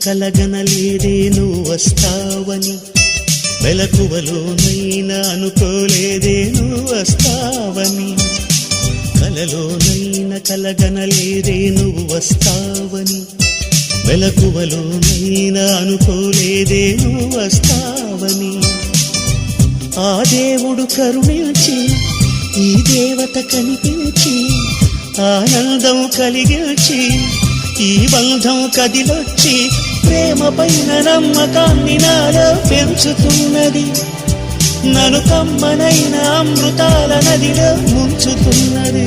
కలగనలేదే నువ్వు వస్తావని, మెలకువలోనైనా అనుకోలేదే నువ్వు వస్తావని, కలలోనైనా కలగనలేదే నువ్వు వస్తావని, మెలకువలోనైనా అనుకోలేదే నువ్వు వస్తావని. ఆ దేవుడు కరుణించి ఈ దేవత కనిపించి ఆనందం కలిగించి ఈ బంధం కదిలొచ్చి ప్రేమ పైన నమ్మకాన్ని నాలో పెంచుతున్నది, నన్ను కమ్మనైన అమృతాల నదిలో ముంచుతున్నది.